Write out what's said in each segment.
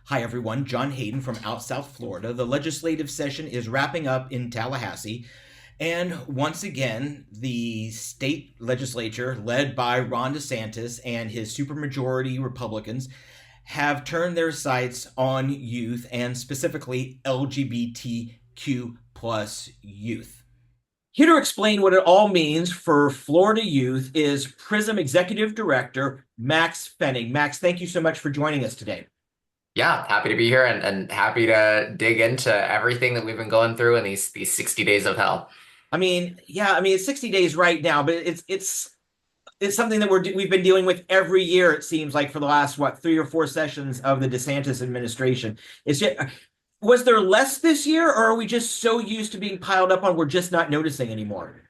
Hi, everyone. John Hayden from out South Florida. The legislative session is wrapping up in Tallahassee. And once again, the state legislature, led by Ron DeSantis and his supermajority Republicans, have turned their sights on youth and specifically LGBTQ plus youth. Here to explain what it all means for Florida youth is PRISM Executive Director Maxx Fenning. Maxx, thank you so much for joining us today. Yeah, happy to be here and happy to dig into everything that we've been going through in these 60 days of hell. It's 60 days right now, but it's something that we've been dealing with every year. It seems like for the last three or four sessions of the DeSantis administration. It's just, was there less this year, or are we just so used to being piled up on we're just not noticing anymore?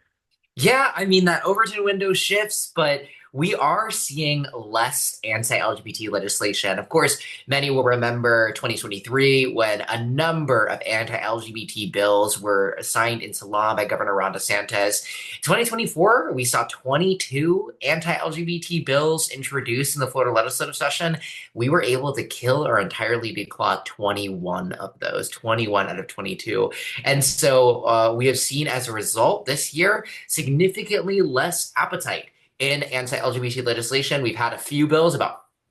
Yeah, I mean, that Overton window shifts, but we are seeing less anti-LGBT legislation. Of course, many will remember 2023 when a number of anti-LGBT bills were signed into law by Governor Ron DeSantis. 2024, we saw 22 anti-LGBT bills introduced in the Florida legislative session. We were able to kill or entirely declaw 21 of those, 21 out of 22. And so we have seen as a result this year significantly less appetite in anti-LGBT legislation. We've had a few bills,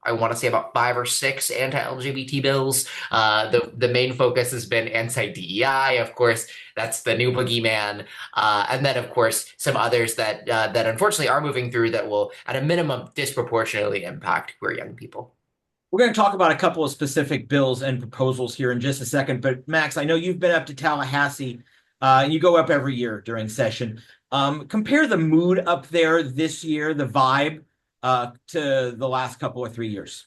I want to say about 5 or 6 anti-LGBT bills. The main focus has been anti-DEI, of course. That's the new boogeyman, and then of course some others that unfortunately are moving through that will, at a minimum, disproportionately impact queer young people. We're going to talk about a couple of specific bills and proposals here in just a second. But Maxx, I know you've been up to Tallahassee, and you go up every year during session. Compare the mood up there this year, the vibe, to the last couple or 3 years.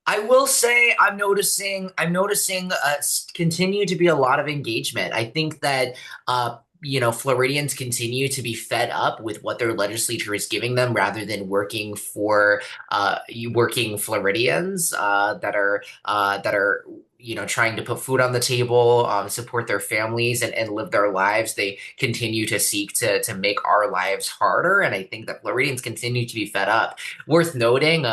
I will say I'm noticing continue to be a lot of engagement. I think that Floridians continue to be fed up with what their legislature is giving them rather than working for working Floridians that are trying to put food on the table, support their families and live their lives. They continue to seek to make our lives harder. And I think that Floridians continue to be fed up. Worth noting,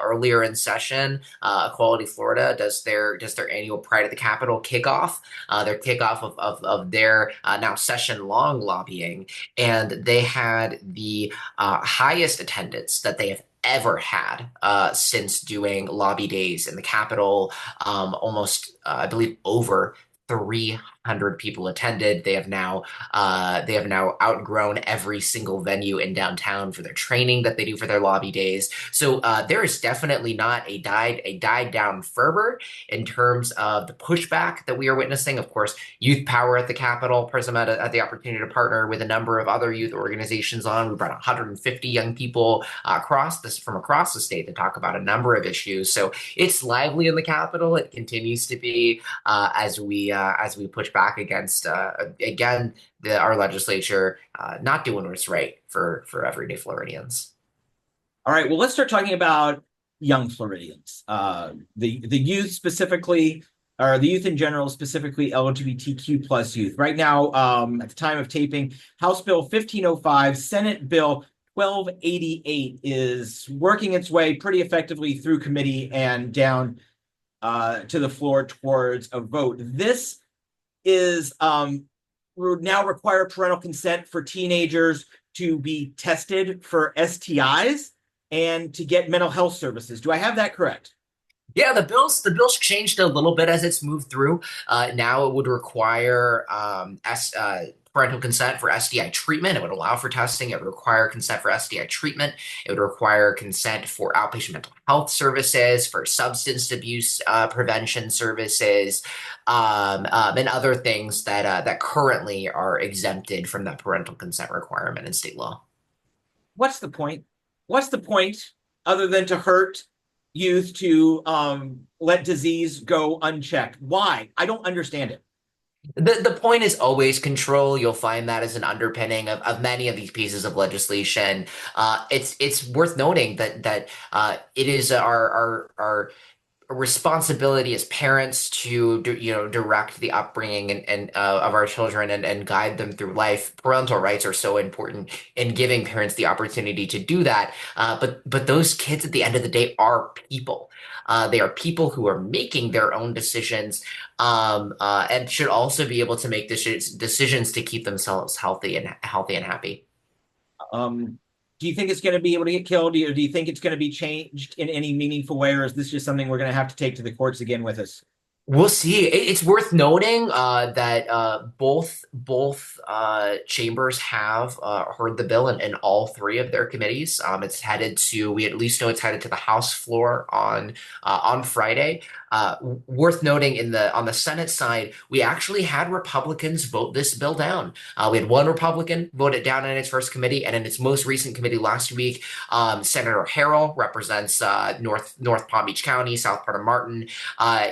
earlier in session, Equality Florida does their annual Pride at the Capitol kickoff, their kickoff of their now session-long lobbying. And they had the highest attendance that they have ever had since doing lobby days in the Capitol. Almost, I believe, over 300 people attended. They have now outgrown every single venue in downtown for their training that they do for their lobby days. So there is definitely not a died down fervor in terms of the pushback that we are witnessing. Of course, Youth Power at the Capitol, PRISM had the opportunity to partner with a number of other youth organizations on. We brought 150 young people from across the state to talk about a number of issues. So it's lively in the Capitol. It continues to be as we push back against again our legislature not doing what's right for everyday Floridians. All right, well, let's start talking about young Floridians. The youth specifically, or the youth in general, specifically LGBTQ plus youth. Right now, at the time of taping, House Bill 1505, Senate Bill 1288 is working its way pretty effectively through committee and down to the floor towards a vote. This is now require parental consent for teenagers to be tested for STIs and to get mental health services. Do I have that correct? Yeah, the bill's changed a little bit as it's moved through. Now it would require parental consent for STI treatment. It would allow for testing. It would require consent for STI treatment. It would require consent for outpatient mental health services, for substance abuse prevention services, and other things that currently are exempted from that parental consent requirement in state law. What's the point? What's the point other than to hurt youth, to let disease go unchecked? Why? I don't understand it. The point is always control. You'll find that as an underpinning of many of these pieces of legislation. It's worth noting that it is our responsibility as parents to direct the upbringing and of our children and guide them through life. Parental rights are so important in giving parents the opportunity to do that. But those kids at the end of the day are people. They are people who are making their own decisions, and should also be able to make decisions to keep themselves healthy and happy. Um, do you think it's going to be able to get killed? Do you think it's going to be changed in any meaningful way, or is this just something we're going to have to take to the courts again with us? We'll see. It's worth noting that both chambers have heard the bill in all three of their committees. It's headed to we at least know it's headed to the House floor on Friday. Worth noting on the Senate side, we actually had Republicans vote this bill down. We had one Republican vote it down in its first committee, and in its most recent committee last week, Senator Harrell represents North Palm Beach County, south part of Martin,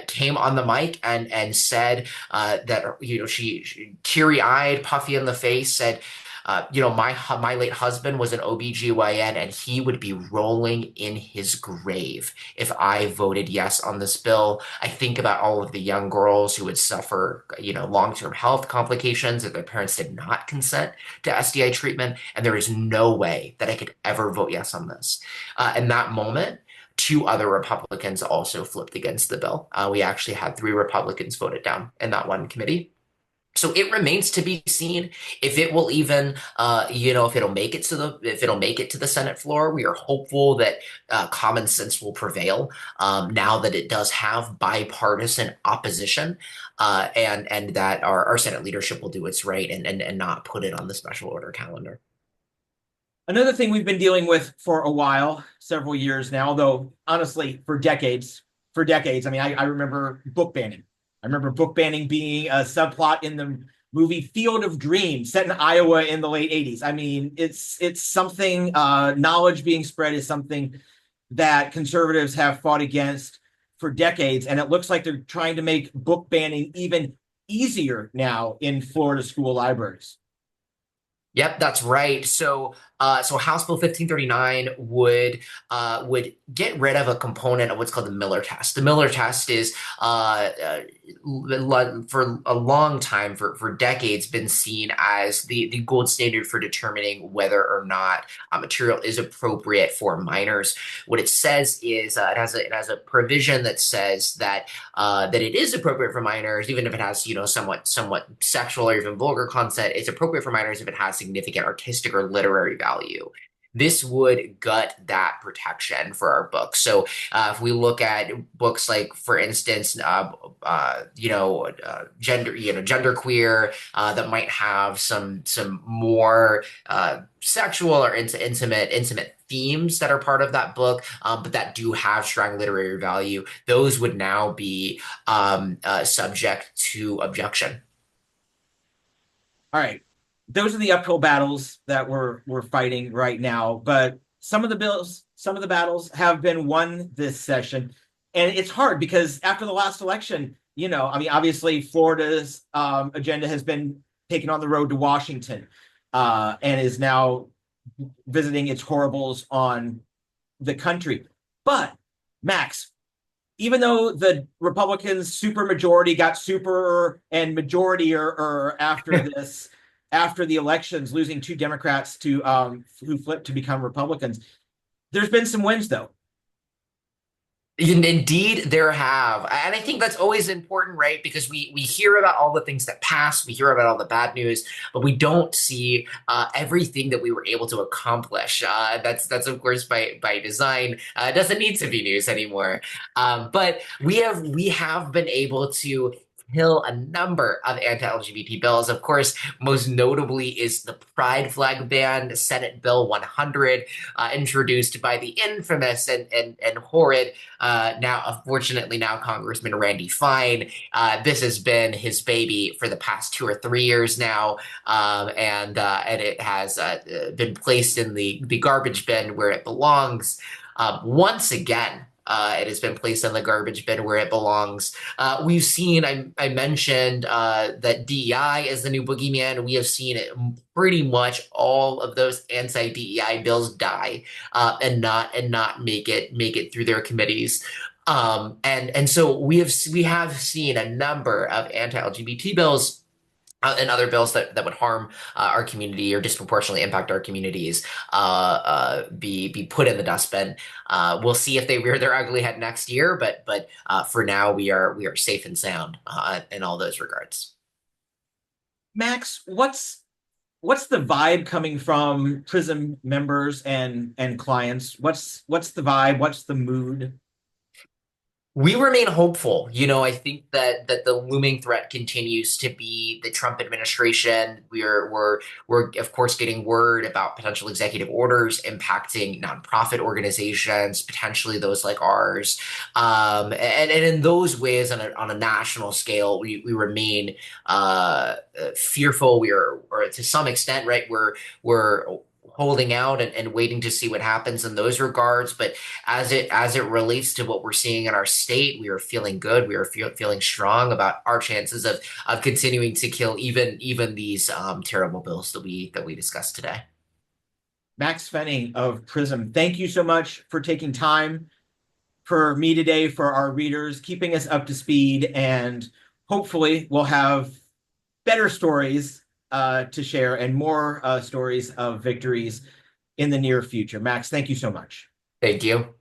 came on the mic and said that she teary-eyed, puffy in the face, said, my late husband was an OBGYN and he would be rolling in his grave if I voted yes on this bill. I think about all of the young girls who would suffer, long-term health complications if their parents did not consent to STI treatment, and there is no way that I could ever vote yes on this. In that moment, two other Republicans also flipped against the bill. We actually had three Republicans vote it down in that one committee. So it remains to be seen if it will even, if it'll make it to the Senate floor. We are hopeful that common sense will prevail now that it does have bipartisan opposition, and that our Senate leadership will do its right and not put it on the special order calendar. Another thing we've been dealing with for a while, several years now, though honestly, for decades. I mean, I remember book banning. I remember book banning being a subplot in the movie Field of Dreams, set in Iowa in the late 80s. I mean, it's something, knowledge being spread is something that conservatives have fought against for decades. And it looks like they're trying to make book banning even easier now in Florida school libraries. Yep, that's right. So House Bill 1539 would get rid of a component of what's called the Miller test. The Miller test is for a long time, for decades, been seen as the gold standard for determining whether or not material is appropriate for minors. What it says is it has a provision that says that it is appropriate for minors, even if it has somewhat sexual or even vulgar content. It's appropriate for minors if it has significant artistic or literary value. This would gut that protection for our books. So if we look at books like, for instance, genderqueer, that might have some more sexual or intimate themes that are part of that book, but that do have strong literary value, those would now be subject to objection. All right. Those are the uphill battles that we're fighting right now. But some of the battles have been won this session. And it's hard because after the last election, I mean, obviously Florida's agenda has been taken on the road to Washington, and is now visiting its horribles on the country. But Max, even though the Republicans super majority got super and majority or after this, after the elections, losing two Democrats to who flipped to become Republicans, there's been some wins though. Indeed, there have. And I think that's always important, right? Because we hear about all the things that pass, we hear about all the bad news, but we don't see everything that we were able to accomplish. That's of course by design. It doesn't need to be news anymore. But we have been able to kill a number of anti-LGBT bills. Of course, most notably is the Pride flag ban, Senate Bill 100, introduced by the infamous and horrid, now unfortunately now Congressman Randy Fine. This has been his baby for the past 2 or 3 years now, and it has been placed in the garbage bin where it belongs. Once again, it has been placed in the garbage bin where it belongs. We've seen, I mentioned that DEI is the new boogeyman. We have seen it pretty much all of those anti-DEI bills die and not make it through their committees. And so we have seen a number of anti-LGBT bills and other bills that would harm our community or disproportionately impact our communities be put in the dustbin. We'll see if they rear their ugly head next year, but for now we are safe and sound in all those regards. Max, what's the vibe coming from PRISM members and clients? What's the vibe? What's the mood? We remain hopeful. I think that the looming threat continues to be the Trump administration. We're of course getting word about potential executive orders impacting nonprofit organizations, potentially those like ours. And in those ways, on a national scale, we remain fearful. Or to some extent, right? We're holding out and waiting to see what happens in those regards. But as it relates to what we're seeing in our state, we are feeling good. We are feeling strong about our chances of continuing to kill even these terrible bills that we discussed today. Maxx Fenning of PRISM, thank you so much for taking time for me today, for our readers, keeping us up to speed, and hopefully we'll have better stories to share and more stories of victories in the near future. Max, thank you so much. Thank you.